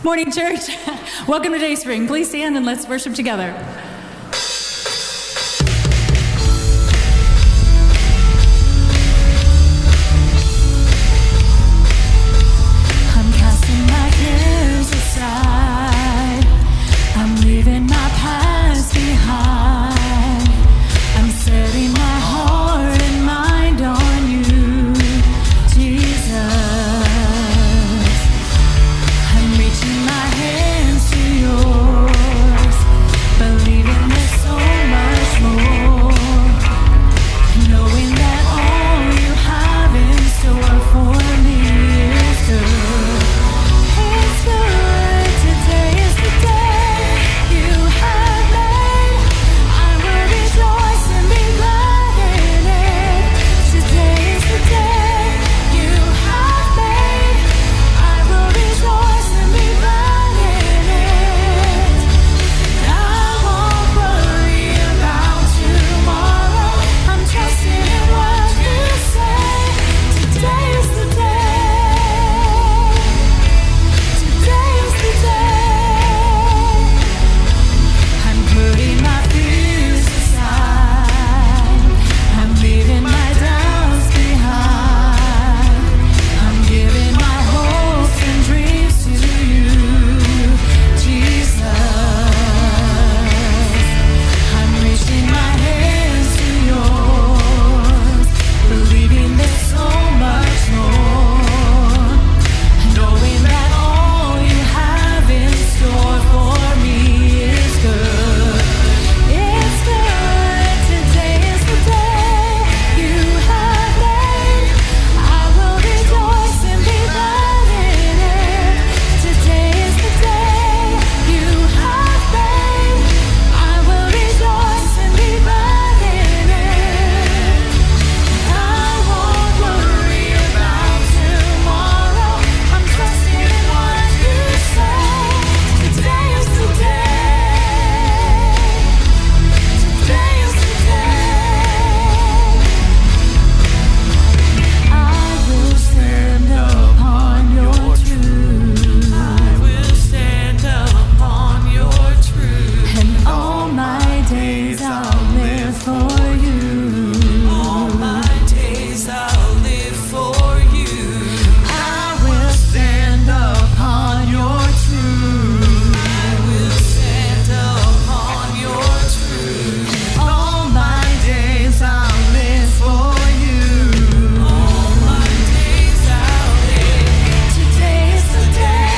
Morning, church. Welcome to Dayspring. Please stand and let's worship together. I'm casting my cares aside. I'm leaving my past behind. I'm setting my heart and mind on you, Jesus. I'm reaching my hands to yours, believing there's so much more, knowing that all you have in store for me is good. It's good. Today is the day you have made. I will rejoice and be glad in it. Today is the day you have made. I will rejoice and be glad in it. I won't worry about tomorrow. I'm trusting in what you say. Today is the day. Today is the day. I'm putting my fears aside. I'm leaving my doubts behind. I'm giving my hopes and dreams to you, Jesus. I'm reaching my hands to yours, believing there's so much more, knowing that all you have in store for me is good. It's good. Today is the day you have made. I will rejoice and be glad in it. Today is the day you have made. I will rejoice and be glad in it. I won't worry about tomorrow. I'm trusting in what you say. Today is the day. Today is the day. I will stand upon your truth. I will stand upon your truth. And all my days I'll live for you. All my days I'll live for you. I will stand upon your truth. I will stand upon your truth. All my days I'll live for you. All my days I'll live. Today is the day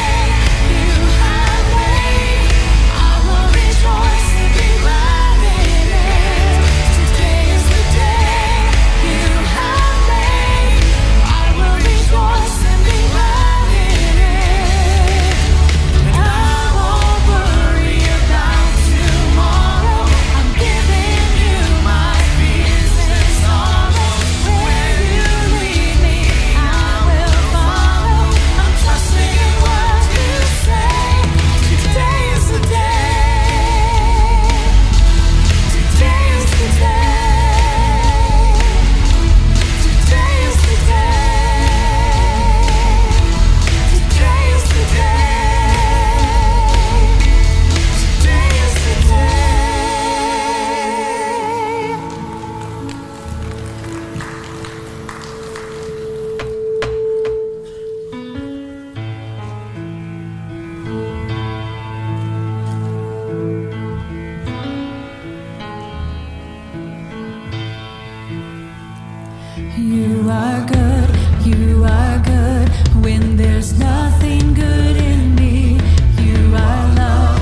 you have made. I will rejoice and be glad in it. Today is the day you have made. I will rejoice and be glad in it. I won't worry about tomorrow. I'm giving you my fears and sorrows. Where you lead me, I will follow. I'm trusting in what you say. Today is the day. Today is the day. Today is the day. Today is the day. Today is the day. You are good when there's nothing good in me. You are love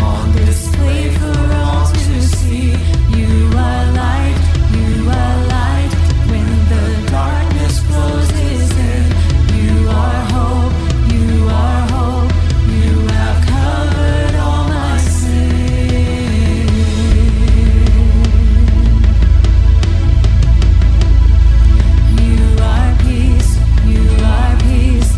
on display for all to see. You are light when the darkness closes in. You are hope, you have covered all my sin. You are peace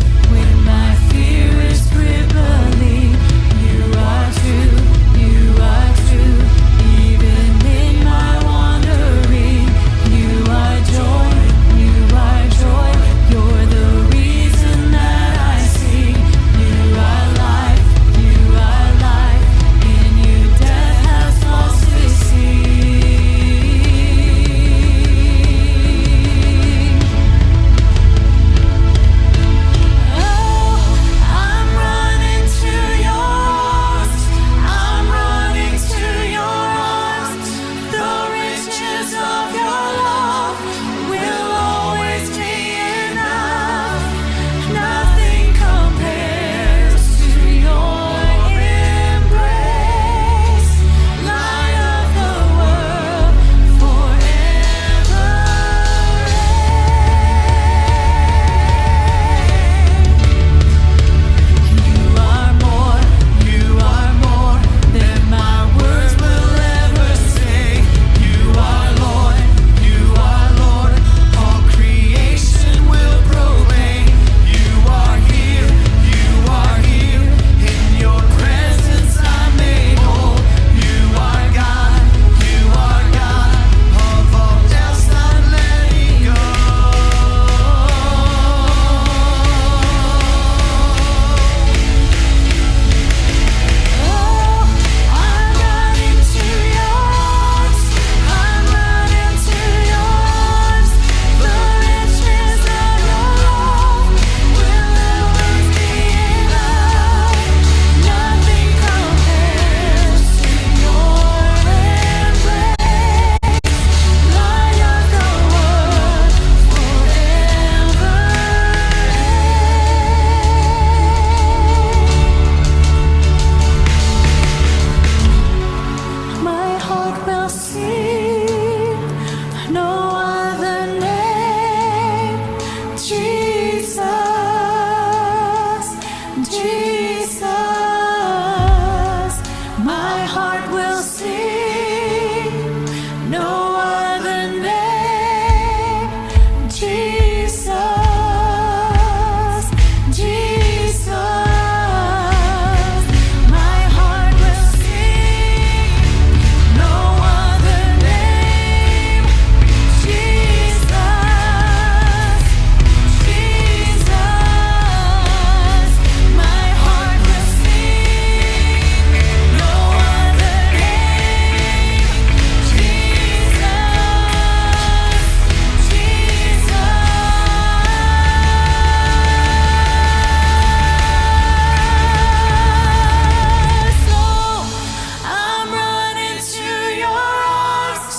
no other name. Jesus, Jesus, my heart will sing. No other name. Jesus, Jesus, my heart will sing. No other name. Jesus, Jesus, my heart will sing. No other name. Jesus, Jesus. So I'm running to your arms.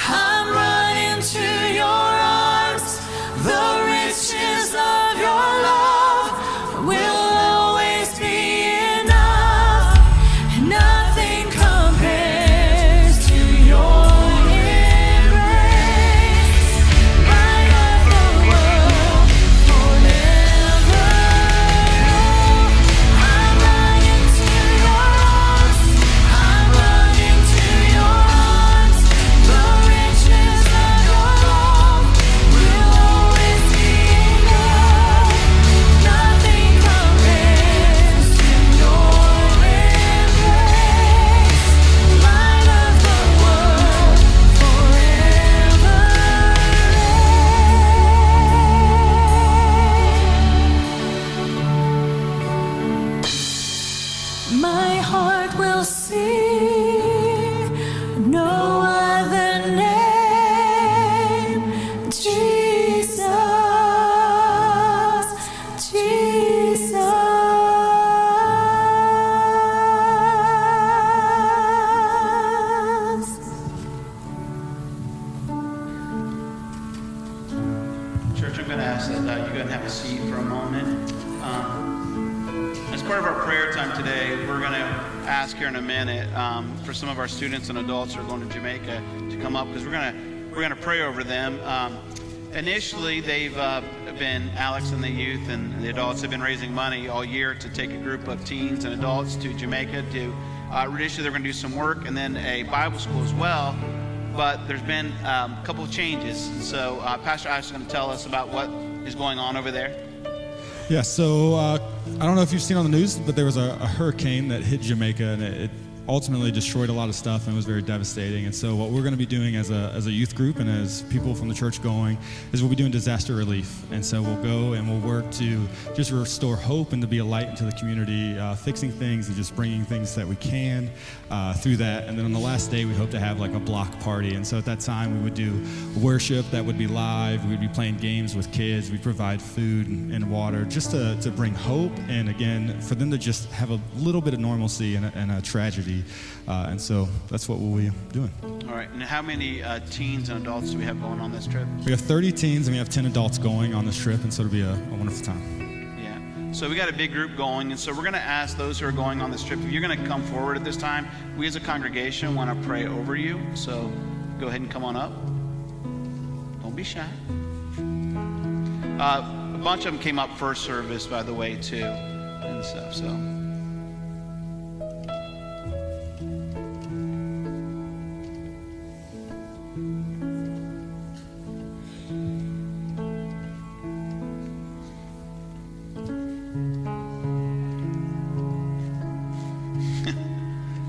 I'm running to your arms. The riches of your love will always be enough. Nothing compares to your embrace. Light of the world forever. I'm running to your arms. I'm running to your arms. The riches of your love will always be enough. Nothing compares to your embrace. Light of the world forever. My heart will sing. No other name. Jesus, Jesus. Church, I'm going to ask that you go ahead and have a seat for a moment. As part of our prayer time today, we're going to ask here in a minute for some of our students and adults who are going to Jamaica to come up, because we're going to pray over them. Initially, they've been, Alex and the youth and the adults have been raising money all year to take a group of teens and adults to Jamaica to, initially they're going to do some work and then a Bible school as well. But there's been a couple of changes. So Pastor Ash is going to tell us about what is going on over there. Yeah, so I don't know if you've seen on the news, but there was a hurricane that hit Jamaica, and it ultimately destroyed a lot of stuff and was very devastating. And so what we're going to be doing as a youth group and as people from the church going is we'll be doing disaster relief. And so we'll go and we'll work to just restore hope and to be a light into the community, fixing things and just bringing things that we can through that. And then on the last day, we hope to have like a block party. And so at that time, we would do worship that would be live. We'd be playing games with kids. We'd provide food and water just to bring hope. And again, for them to just have a little bit of normalcy in a tragedy. And so that's what we'll be doing. All right. And how many teens and adults do we have going on this trip? We have 30 teens and we have 10 adults going on this trip. And so it'll be a wonderful time. Yeah. So we got a big group going. And so we're going to ask those who are going on this trip, if you're going to come forward at this time, we as a congregation want to pray over you. So go ahead and come on up. Don't be shy. A bunch of them came up first service, by the way, too, and stuff. So.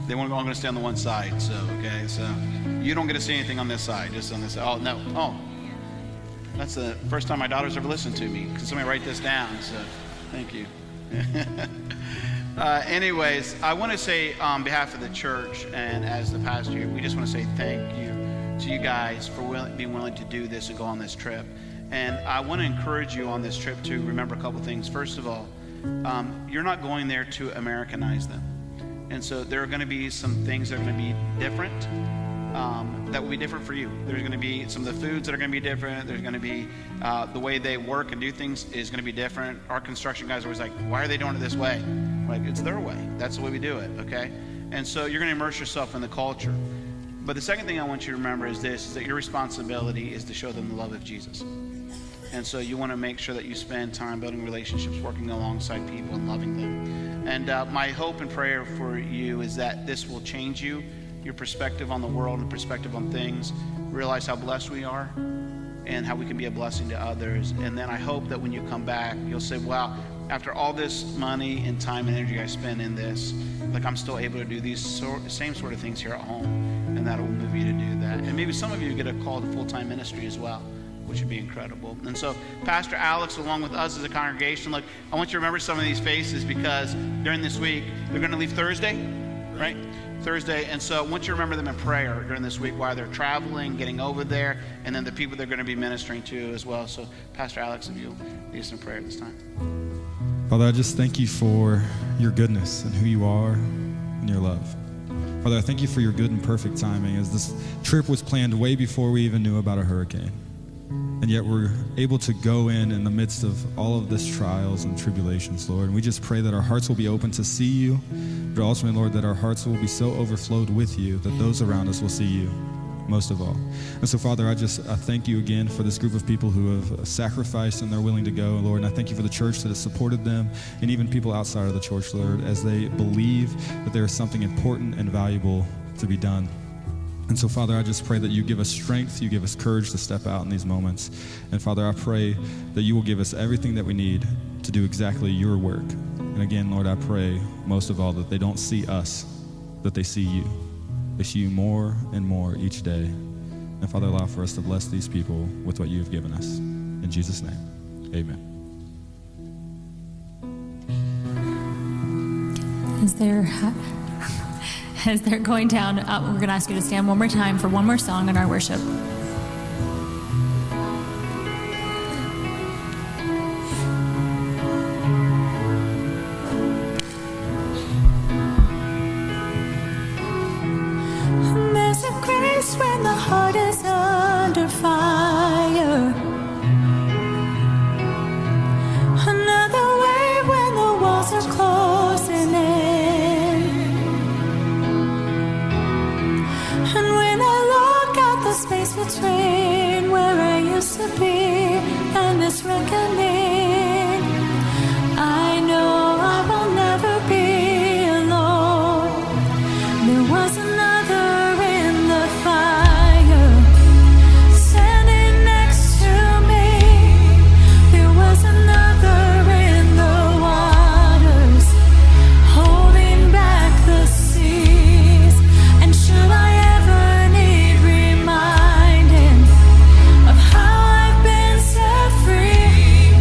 They want to go. I'm going to stay on the one side. So, okay. So you don't get to see anything on this side, just on this side. Oh, no. Oh, that's the first time my daughter's ever listened to me. Can somebody write this down? So thank you. Anyways, I want to say on behalf of the church and as the pastor here, we just want to say thank you to you guys for being willing to do this and go on this trip. And I want to encourage you on this trip to remember a couple things. First of all, you're not going there to Americanize them. And so there are going to be some things that are going to be different, that will be different for you. There's going to be some of the foods that are going to be different. There's going to be the way they work and do things is going to be different. Our construction guys are always like, why are they doing it this way? Like, it's their way. That's the way we do it, okay? And so you're going to immerse yourself in the culture. But the second thing I want you to remember is this, is that your responsibility is to show them the love of Jesus. And so you want to make sure that you spend time building relationships, working alongside people and loving them. And my hope and prayer for you is that this will change you, your perspective on the world and perspective on things, realize how blessed we are and how we can be a blessing to others. And then I hope that when you come back, you'll say, wow, after all this money and time and energy I spend in this, like I'm still able to do these same sort of things here at home, and that will move you to do that. And maybe some of you get a call to full-time ministry as well, which would be incredible. And so Pastor Alex, along with us as a congregation, look, I want you to remember some of these faces, because during this week, they're going to leave Thursday, right? Thursday. And so I want you to remember them in prayer during this week while they're traveling, getting over there, and then the people they're going to be ministering to as well. So Pastor Alex, if you'll lead us in prayer at this time. Father, I just thank you for your goodness and who you are and your love. Father, I thank you for your good and perfect timing, as this trip was planned way before we even knew about a hurricane. And yet we're able to go in the midst of all of this trials and tribulations, Lord. And we just pray that our hearts will be open to see you, but ultimately, Lord, that our hearts will be so overflowed with you that those around us will see you most of all. And so, Father, I thank you again for this group of people who have sacrificed and they're willing to go, Lord. And I thank you for the church that has supported them, and even people outside of the church, Lord, as they believe that there is something important and valuable to be done. And so, Father, I just pray that you give us strength, you give us courage to step out in these moments. And Father, I pray that you will give us everything that we need to do exactly your work. And again, Lord, I pray most of all that they don't see us, that they see you. They see you more and more each day. And Father, allow for us to bless these people with what you have given us. In Jesus' name, amen. As they're going down, we're going to ask you to stand one more time for one more song in our worship. There's a grace when the heart is under fire. Another way when the walls are closing in. And when I look at the space between where I used to be and this reckoning, I know I will never be alone. There was another in the fire, standing next to me. There was another in the waters, holding back the seas. And should I ever need reminding of how I've been set free,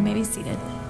may be seated.